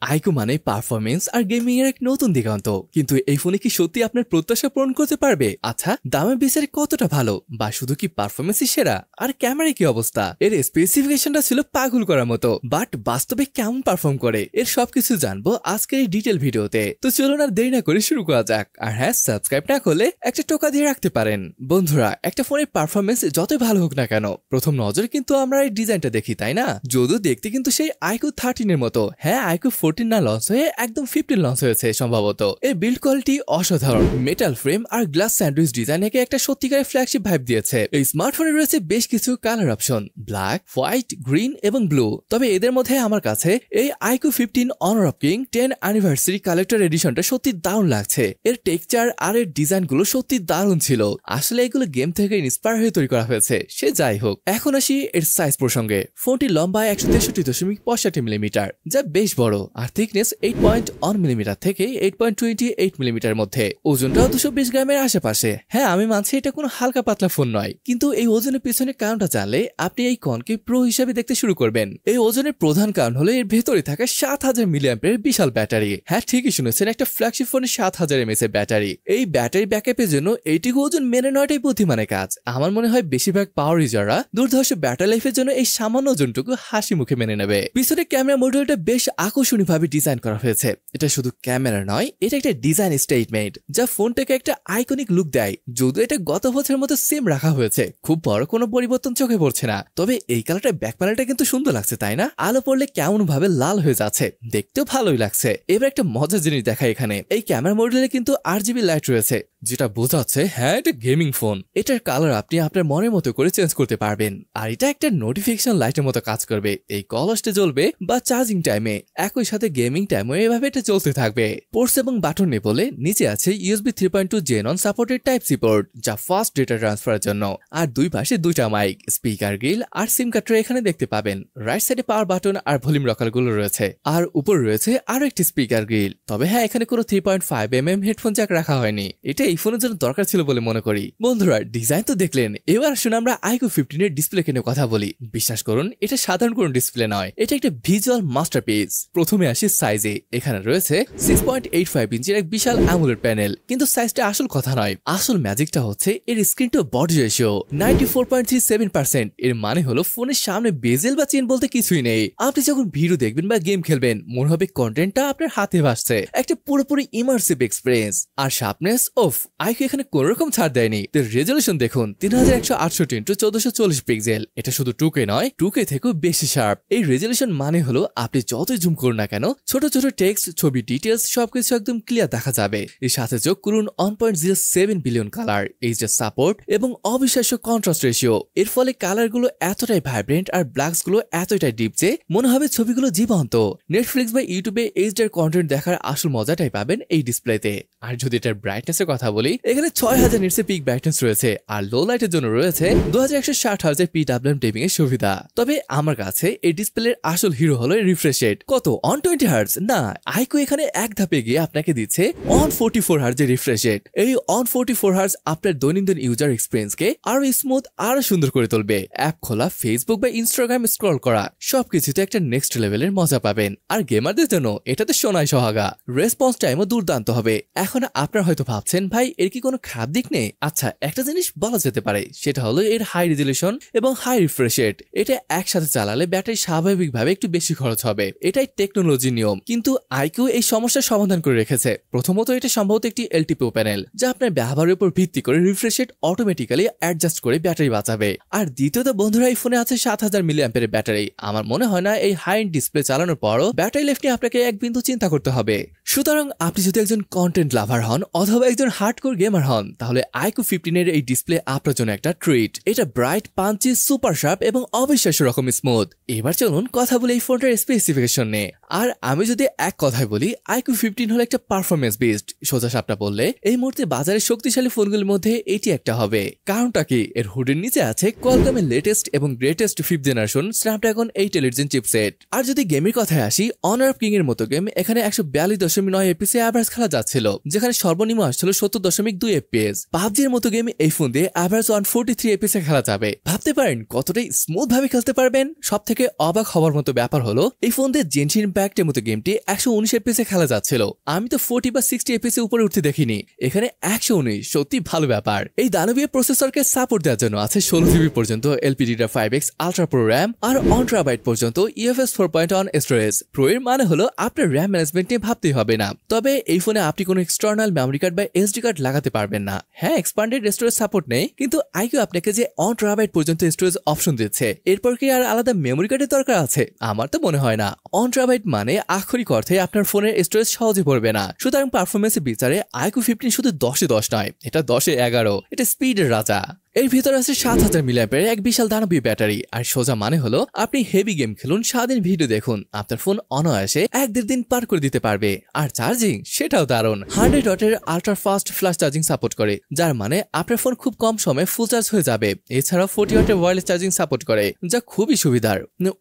IQOO মানে performance আর gaming এর এক নতুন দিগন্ত, কিন্তু এই ফোনে কি সত্যি আপনার প্রত্যাশা পূরণ করতে পারবে? আচ্ছা, দামে বিচারে কতটা ভালো, বা শুধু কি পারফরমেন্সই সেরা? আর ক্যামেরার কি অবস্থা? এর স্পেসিফিকেশনটা ছিল পাগল করার মতো, বাট বাস্তবে কেমন পারফর্ম করে এর সবকিছু জানবো আজকের এই ডিটেল ভিডিওতে। তো চলুন আর দেরি না করে শুরু করা যাক। আর হ্যাঁ, সাবস্ক্রাইব না করলে একটা টোকা দিয়ে রাখতে পারেন। বন্ধুরা, একটা ফোনের পারফরমেন্স যতই ভালো হোক না কেন, প্রথম নজরে কিন্তু আমরা এই ডিজাইনটা দেখি, তাই না? যদিও দেখতে কিন্তু সেই আইকু 13 এর মতো। হ্যাঁ, আইকু 14 না লঞ্চ হয়ে একদম 15 লঞ্চ হয়েছে সম্ভবত। এর বিল্ড কোয়ালিটি অসাধারণ, মেটাল ফ্রেম আর গ্লাস স্যান্ডউইচ ডিজাইন একে একটা সত্যিকারের ফ্ল্যাগশিপ ভাইব দিয়েছে। এই স্মার্টফোনে রয়েছে বেশ কিছু colour option, black, white, green এবং ব্লু। তবে এদের মধ্যে আমার কাছে এই iQOO 15 honour of king 10 anniversary collector এডিশনটা সত্যি দারুণ লাগছে। এর টেক্সচার আর এর ডিজাইন গুলো সত্যি দারুণ ছিল। আসলে এগুলো গেম থেকে ইন্সপায়ার হয়ে তৈরি করা হয়েছে। সে যাই হোক, এখন আসি এর সাইজ প্রসঙ্গে। ফোনটি লম্বা 163.65 মিলিমিটার, যা বেশ বড়, আর থিকনেস 8.1 মিলিমিটার থেকে 8.28 মিলিমিটার মধ্যে। ওজনটাও 220 গ্রামের আশেপাশে। হ্যাঁ, আমি মানছি এটা কোনো হালকা পাতলা ফোন নয়, কিন্তু এই ওজনের পিছনে কারণটা জানলে আপনি এই কনকে প্রো হিসাবে দেখতে শুরু করবেন। এই ওজনের প্রধান কারণ হলো এর ভেতরে থাকা 7000 মিলিঅ্যাম্পিয়ারের বিশাল ব্যাটারি। হ্যাঁ, ঠিকই শুনেছেন, একটা ফ্ল্যাগশিপ ফোনে 7000 mAh এর ব্যাটারি। এই ব্যাটারি ব্যাকআপের জন্য এইটুকু ওজন মেনে নেওয়াটাই বুদ্ধিমানের কাজ। আমার মনে হয় বেশিরভাগ পাওয়ার ইউজাররা দুর্ধর্ষ ব্যাটারি লাইফের জন্য এই সামান্য ওজনটুকু হাসি মুখে মেনে নেবে। পিছনে ক্যামেরা মডিউলটা বেশ আকর্ষণীয়ভাবে ডিজাইন করা হয়েছে। এটা শুধু ক্যামেরা নয়, এটা একটা ডিজাইন স্টেটমেন্ট যা ফোনটাকে একটা আইকনিক লুক দেয়। যদিও এটা গত বছরের মতো সেম রাখা হয়েছে, খুব বড় কোনো পরিবর্তন চোখে পড়ছে না। তবে এই কালারটা ব্যাক প্যানেলটা কিন্তু সুন্দর লাগছে, তাই না? আলো পড়লে কেমন ভাবে লাল হয়ে যাচ্ছে, দেখতেও ভালোই লাগছে। এবার একটা মজার জিনিস দেখায়, এখানে এই ক্যামেরা মডিউলে কিন্তু RGB লাইট রয়েছে, যেটা বোঝাচ্ছে হ্যাঁ, এটা গেমিং ফোন। এটার কালার আপনি আপনার মনের মতো করে চেঞ্জ করতে পারবেন। আর এটা একটা নোটিফিকেশন লাইটের মতো কাজ করবে। এই কল আসতে জ্বলবে বা চার্জিং টাইমে, একই সাথে গেমিং টাইমে এভাবে এটা চলতে থাকবে। পোর্টস এবং বাটন নেই বলে নিচে আছে USB 3.2 Gen on supported type C port, যা ফাস্ট ডেটা ট্রান্সফারের জন্য। আর দুই পাশে দুইটা মাইক, স্পিকার গ্রিল আর সিম কার্ড ট্রে এখানে দেখতে পাবেন। রাইট সাইডে পাওয়ার বাটন আর ভলিউম রকার গুলো রয়েছে, আর উপরে রয়েছে আরো একটি স্পিকার গ্রিল। তবে হ্যাঁ, এখানে কোনো 3.5mm হেডফোন জ্যাক রাখা হয়নি। এটা এই ফোনের জন্য দরকার ছিল বলে মনে করি। বন্ধুরা, ডিজাইন তো দেখলেন, এবার আসুন আমরা আইকু 15 এর ডিসপ্লে কিনে কথা বলি। বিশ্বাস করুন, এটা সাধারণ কোনো ডিসপ্লে নয়, এটা একটা ভিজুয়াল মাস্টারপিস। প্রথমে আসি সাইজে। এখানে রয়েছে 6.85 ইঞ্চির এক বিশাল অ্যামোলেড প্যানেল, কিন্তু সাইজটা আসল কথা নয়। আসল ম্যাজিকটা হচ্ছে এর স্ক্রিন টু বডি রেশিও 94.37%। এর মানে হলো ফোনের সামনে বেজেল বা চেন বলতে কিছুই নেই। আপনি যখন ভিডিও দেখবেন বা গেম খেলবেন, মনে হবে কন্টেন্টটা আপনার হাতে ভাসছে। একটা পুরোপুরি ইমার্সিভ এক্সপিরিয়েন্স। আর শার্পনেস, ওফ, আইকু এখানে কোন রকম ছাড় দেয়নি। এর রেজলিউশন দেখুন, 3168x1440 পিক্সেল। এটা শুধু 2K নয়, 2K থেকেও বেশি শার্প। এই রেজলিউশন মানে হলো আপনি যতই জুম করুন না কেন, ছোট ছোট টেক্সট, ছবি, ডিটেলস সবকিছু একদম ক্লিয়ার দেখা যাবে। এর সাথে যোগ করুন 1.07 বিলিয়ন কালার, এইচডি সাপোর্ট এবং অবিশ্বাস্য কন্ট্রাস্ট রেশিও। এর ফলে কালার গুলো এতটাই ভাইব্রেন্ট আর ব্ল্যাকস গুলো এতটাই ডিপ যে মনে হবে ছবিগুলো জীবন্ত। নেটফ্লিক্স বা ইউটিউবে এইচডি কন্টেন্ট দেখার আসল মজাটাই পাবেন এই ডিসপ্লেতে। আর যদি এটার ব্রাইটনেসের কথা বলি, এখানে 6000 নিটস পিক ব্রাইটনেস রয়েছে, আর লো লাইটের জন্য রয়েছে 2160 Hz PWM টেপিং এর সুবিধা। তবে আমার কাছে এই ডিসপ্লের আসল হিরো হলো রিফ্রেশ রেট। কত? 120 Hz না, আইকু এখানে এক ধাপে গিয়ে আপনাকে দিচ্ছে 144 Hz এর রিফ্রেশ রেট। এই 144 Hz আপনার দৈনন্দিন ইউজার এক্সপিরিয়েন্সকে আরো স্মুথ, আরো সুন্দর করে তুলবে। অ্যাপ খোলা, ফেসবুক বা ইনস্টাগ্রাম স্ক্রল করা, সবকিছুতে একটা নেক্সট লেভেলের মজা পাবেন। আর গেমারদের জন্য এটাতে সোনাই সোহাগা। রেসপন্স টাইমও দুর্দান্ত হবে। এখন আপনারা হয়তো ভাবছেন, ভাই এর কি কোনো খারাপ দিক নেই? আচ্ছা, একটা জিনিস বলা যেতে পারে, সেটা হলো এর হাই রেজলিউশন এবং হাই রিফ্রেশ রেট। এটা একসাথে চালালে ব্যাটারি স্বাভাবিকভাবে একটু বেশি খরচ হবে, এটাই টেকনোলজির নিয়ম। কিন্তু আইকিউ এই সমস্যার সমাধান করে রেখেছে। প্রথমত, এটা সম্ভবত একটি LTPO প্যানেল, যা আপনার ব্যবহারের উপর ভিত্তি করে রিফ্রেশ রেট অটোমেটিক্যালি অ্যাডজাস্ট করে ব্যাটারি বাঁচাবে। আর দ্বিতীয়ত, বন্ধুরা, এই ফোনে আছে 7000 মিলিঅ্যাম্পিয়ারের ব্যাটারি। আমার মনে হয় না এই হাই এন্ড ডিসপ্লে চালানোর পরও ব্যাটারি লাইফ নিয়ে আপনাকে এক বিন্দু চিন্তা করতে হবে। সুতরাং আপনি যদি একজন কন্টেন্ট লাভার হন অথবা একজন হার্ডকোর গেমার হন, তাহলে আইকু 15 এর এই ডিসপ্লে আপনার জন্য একটা ট্রিট। এটা ব্রাইট, পাঞ্চি, সুপার শার্প এবং অবিশ্বাস্য রকম স্মুথ। এবার চলুন কথা বলি এই ফোনটার স্পেসিফিকেশন নিয়ে। আর আমি যদি এক কথায় বলি, আইকু 15 হলো একটা পারফরমেন্স বেসড। সোজা সাপটা বললে এই মুহূর্তে বাজারে শক্তিশালী ফোনগুলির মধ্যে এটি একটা হবে। কারণটা কি? এর হুডের নিচে আছে কোয়ালকমের লেটেস্ট এবং greatest 5th generation Snapdragon 8 elegant chipset. আর যদি গেমের কথায় আসি, অনার অফ কিং এর মতো গেম এখানে 142.9 FPS অ্যাভারেজ খেলা যাচ্ছিল, যেখানে সর্বনিম্ন আসছিল 70.2 FPS। পাবজির মতো গেম এই ফোন দিয়ে অ্যাভারেজ 143 FPS খেলা যাবে। ভাবতে পারেন কতটাই স্মুথ ভাবে খেলতে পারবেন। সব থেকে অবাক হওয়ার মতো ব্যাপার হলো, এই ফোন দিয়ে জেনশিন ইম্প্যাক্ট ব্ল্যাকটের মতো গেমটি 119 এফপিএস খেলা যাচ্ছিল। আমি তো 40 বা 60 এফপিএস উপরে উঠতে দেখিনি, এখানে 119 সত্যি ভালো ব্যাপার। এই দানবীয় প্রসেসরকে সাপোর্ট দেওয়ার জন্য আছে 16 জিবি পর্যন্ত LPDDR5X আলট্রা প্রো র্যাম আর 1 টেরাবাইট পর্যন্ত UFS 4.1 স্টোরেজ। প্রো এর মানে হলো আপনার র্যাম ম্যানেজমেন্ট নিয়ে ভাবতেই হবে না। তবে এই ফোনে আপনি কোনো এক্সটার্নাল মেমোরি কার্ড বা SD কার্ড লাগাতে পারবেন না। হ্যাঁ, এক্সপ্যান্ডেড স্টোরেজ সাপোর্ট নেই, কিন্তু আইকিউ আপনাকে যে 1 টেরাবাইট পর্যন্ত স্টোরেজ অপশন দিচ্ছে, এরপর কি আর আলাদা মেমোরি কার্ডের দরকার আছে? আমার তো মনে হয় না। 1 টেরাবাইট মানে আক্ষরিক অর্থে আপনার ফোনের স্টোরেজ সহজে পড়বে না। সুতরাং পারফরমেন্সের বিচারে আইকিউ 15 শুধু 10-এ 10 নয়, এটা 10-এ 11। এটা স্পিডের রাজা। এর ভিতরে আছে 7000 মিলিঅ্যাম্পিয়ার এক বিশাল দানবীয় ব্যাটারি। আর সোজা মানে হলো আপনি হেভি গেম খেলুন, সারাদিন ভিডিও দেখুন, আপনার ফোন অনায়াসে 1-1.5 দিন পার করে দিতে পারবে। আর চার্জিং সেটাও দারুণ। 100 ওয়াটের ultra fast flash charging support করে, যার মানে আপনার ফোন খুব কম সময়ে ফুল চার্জ হয়ে যাবে। এছাড়াও 40 ওয়াটের ওয়্যারলেস চার্জিং সাপোর্ট করে, যা খুবই সুবিধার।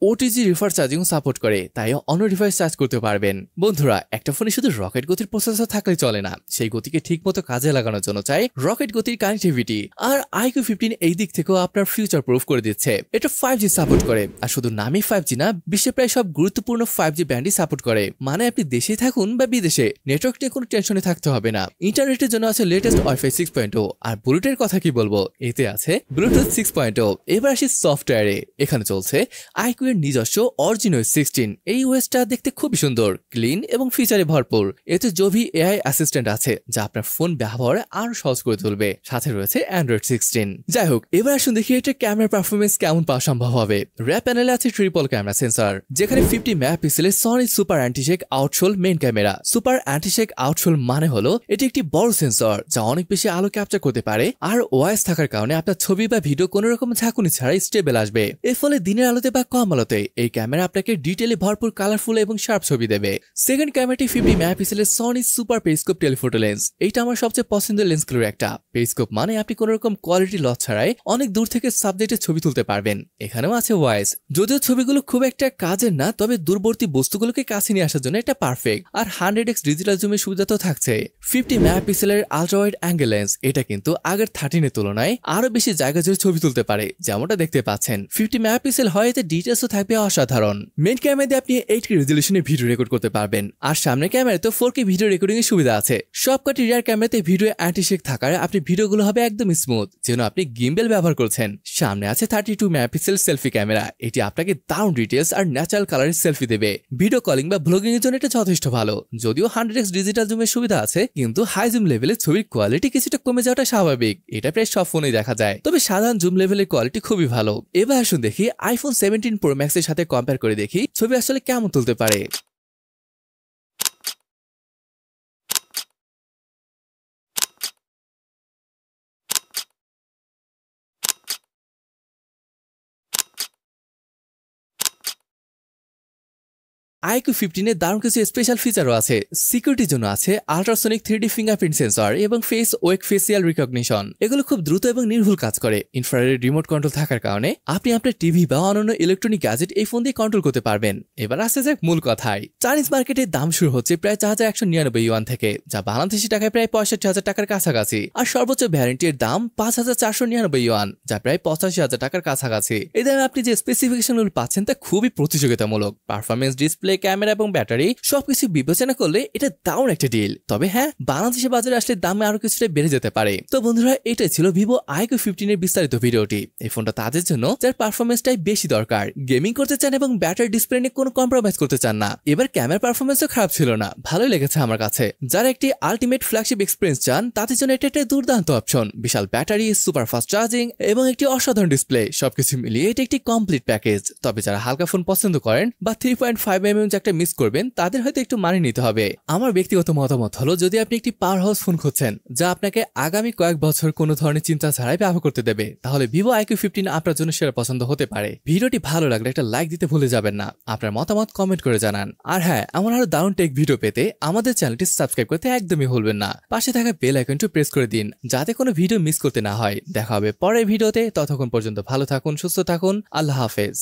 OTG রিভার্স চার্জিং সাপোর্ট করে, তাই অন্য ডিভাইস চার্জ করতে পারবেন। বন্ধুরা, একটা ফোনে শুধু রকেট গতির প্রসেসর থাকলে চলে না, সেই গতিকে ঠিকমতো কাজে লাগানোর জন্য চাই রকেট গতির কানেক্টিভিটি। আর আইকিউ 15 এই দিক থেকেও আপনার ফিউচার প্রুফ করে দিচ্ছে। এটা 5G সাপোর্ট করে, আর শুধু নামই 5G না, বিশ্বের প্রায় সব গুরুত্বপূর্ণ 5G ব্যান্ডই সাপোর্ট করে। মানে আপনি দেশে থাকুন বা বিদেশে, নেটওয়ার্ক নিয়ে কোনো টেনশনে থাকতে হবে না। ইন্টারনেটের জন্য আছে লেটেস্ট ওয়াইফাই 6.0। আর ব্লুটুথের কথা কি বলবো, এতে আছে ব্লুটুথ 6.0। এবার আসি সফটওয়্যারে। এখানে চলছে আইকিউ এর নিজস্ব অরিজিনাল 16। এই ওএসটা দেখতে খুবই সুন্দর, ক্লিন এবং ফিচারে ভরপুর। এতে জোভি AI অ্যাসিস্ট্যান্ট আছে, যা আপনার ফোন ব্যবহার আরো সহজ করে তুলবে। সাথে রয়েছে অ্যান্ড্রয়েড 16। যাই হোক, এবার আসুন দেখি এটা ক্যামেরা পারফরমেন্স কেমন পাওয়া সম্ভব হবে। র্যাপ প্যানেলে আছে ট্রিপল ক্যামেরা সেন্সর, যেখানে 50 মেগাপিক্সেলের সনি সুপার অ্যান্টিশেক আউটশোল মেইন ক্যামেরা। সুপার অ্যান্টিশেক আউটশোল মানে হলো এটি একটি বড় সেন্সর, যা অনেক বেশি আলো ক্যাপচার করতে পারে। আর ওআইএস থাকার কারণে আপনার ছবি বা ভিডিও কোনো রকম ঝাঁকুনি ছাড়াই স্টেবল আসবে। এর ফলে দিনের আলোতে বা কম আলোতে এই ক্যামেরা আপনাকে ডিটেইলে ভরপুর কালারফুল এবং শার্প ছবি দেবে। সেকেন্ড ক্যামেরাটি 50 মেগাপিক্সেলের Sony super periscope telephoto lens. এইটা আমার সবচেয়ে পছন্দের লেন্সগুলোর একটা। পেরিস্কোপ মানে আপনি কোনো রকম কোয়ালিটি লস ছাড়াই অনেক দূর থেকে সাবজেক্টের ছবি তুলতে পারবেন। এখানেও আছে ওয়াইস। যদিও ছবিগুলো খুব একটা কাজের না, তবে দূরবর্তী বস্তুগুলোকে কাছে নিয়ে আসার জন্য এটা পারফেক্ট। আর 100x ডিজিটাল জুমের সুবিধা তো থাকছে। 50 মেগাপিক্সেলের আলট্রা ওয়াইড অ্যাঙ্গেল লেন্স, এটা কিন্তু আগের 13 এর তুলনায় আরো বেশি জায়গা জুড়ে ছবি তুলতে পারে, যেমনটা দেখতে পাচ্ছেন। 50 মেগাপিক্সেল হয়, এতে ডিটেলসও থাকবে অসাধারণ। মেইন ক্যামেরা দিয়ে আপনি 8K রেজলিউশনে ভিডিও রেকর্ড করতে পারবেন। আর সামনের ক্যামেরায় তো 4K ভিডিও রেকর্ডিং এর সুবিধা আছে। সবকটি রিয়ার ক্যামেরাতে ভিডিও অ্যান্টিশেক থাকার আপনি ভিডিওগুলো হবে একদম স্মুথ, যেন আপনি গিম্বেল ব্যবহার করছেন। সামনে আছে 32 মেগাপিক্সেল সেলফি ক্যামেরা। এটি আপনাকে দারুণ ডিটেলস আর ন্যাচারাল কালারের সেলফি দেবে। ভিডিও কলিং বা ব্লগিং এর জন্য এটা যথেষ্ট ভালো। যদিও 100x ডিজিটাল জুমের সুবিধা আছে, কিন্তু হাই জুম লেভেলের ছবির কোয়ালিটি কিছুটা কমে যাওয়াটা স্বাভাবিক। এটা প্রায় সব ফোনেই দেখা যায়, তবে সাধারণ জুম লেভেলের কোয়ালিটি খুবই ভালো। এবার আসুন দেখি আইফোন 17 প্রো ম্যাক্স এর সাথে কম্পেয়ার করে দেখি ছবি আসলে কেমন তুলতে পারে। আইকিউ 15 এর দারুণ কিছু স্পেশাল ফিচারও আছে। সিকিউরিটির জন্য আছে আল্ট্রাসনিক 3D ফিঙ্গারপ্রিন্ট সেন্সর এবং ফেস ওয়েক ফেসিয়াল রিকগনিশন। এগুলো খুব দ্রুত এবং নির্ভুল কাজ করে। ইনফ্রারেড রিমোট কন্ট্রোল থাকার কারণে আপনি আপনার টিভি বা অন্যান্য ইলেকট্রনিক গ্যাজেট এই ফোন দিয়ে কন্ট্রোল করতে পারবেন। এবার আসে যাক মূল কথায়। চাইনিজ মার্কেটের দাম শুরু হচ্ছে প্রায় 4199 ইউয়ান থেকে, যা বাংলাদেশি টাকায় প্রায় 65,000 টাকার কাছাকাছি। আর সর্বোচ্চ ভ্যারিয়েন্টের দাম 5499 ইউয়ান, যা প্রায় 85,000 টাকার কাছাকাছি। এই দামে আপনি যে স্পেসিফিকেশনগুলো পাচ্ছেন তা খুবই প্রতিযোগিতামূলক। পারফরমেন্স, ডিসপ্লে, ক্যামেরা এবং ব্যাটারি সবকিছু বিবেচনা করলে এটা দারুণ একটা ডিল। তবে হ্যাঁ, বাংলাদেশের বাজারে আসলে দামে আরো কিছুটা বেড়ে যেতে পারে। তো বন্ধুরা, এটাই ছিল ভিভো আইকিউ 15 এর বিস্তারিত ভিডিওটি। এই ফোনটা তাদের জন্য যার পারফরমেন্সটাই বেশি দরকার, গেমিং করতে চান এবং ব্যাটারি ডিসপ্লে নিয়ে কোনো কম্প্রোমাইজ করতে চান না। এবার ক্যামেরা পারফরমেন্সও খারাপ ছিল না, ভালোই লেগেছে আমার কাছে। যারা একটি আলটিমেট ফ্ল্যাগশিপ এক্সপিরিয়েন্স চান, তাদের জন্য এটা একটা দুর্দান্ত অপশন। বিশাল ব্যাটারি, সুপার ফাস্ট চার্জিং এবং একটি অসাধারণ ডিসপ্লে, সবকিছু মিলিয়ে এটা একটি কমপ্লিট প্যাকেজ। তবে যারা হালকা ফোন পছন্দ করেন বা 3.5mm একটা মিস করবেন, তাদের হয়তো একটু মানিয়ে নিতে হবে। আমার ব্যক্তিগত মতামত হলো, যদি আপনি একটি পাওয়ার হাউস ফোন খুঁজছেন যা আপনাকে আগামী কয়েক বছর কোনো ধরনের চিন্তা ছাড়াই ব্যবহার করতে দেবে, তাহলে ভিভো আইকিউ 15 আপনার জন্য সেরা পছন্দ হতে পারে। ভিডিওটি ভালো লাগলে একটা লাইক দিতে ভুলে যাবেন না। আপনার মতামত কমেন্ট করে জানান। আর হ্যাঁ, এমন আরো দারুণ টেক ভিডিও পেতে আমাদের চ্যানেলটি সাবস্ক্রাইব করতে একদমই ভুলবেন না। পাশে থাকা বেল আইকনটি প্রেস করে দিন, যাতে কোনো ভিডিও মিস করতে না হয়। দেখা হবে পরের ভিডিওতে। ততক্ষণ পর্যন্ত ভালো থাকুন, সুস্থ থাকুন। আল্লাহ হাফেজ।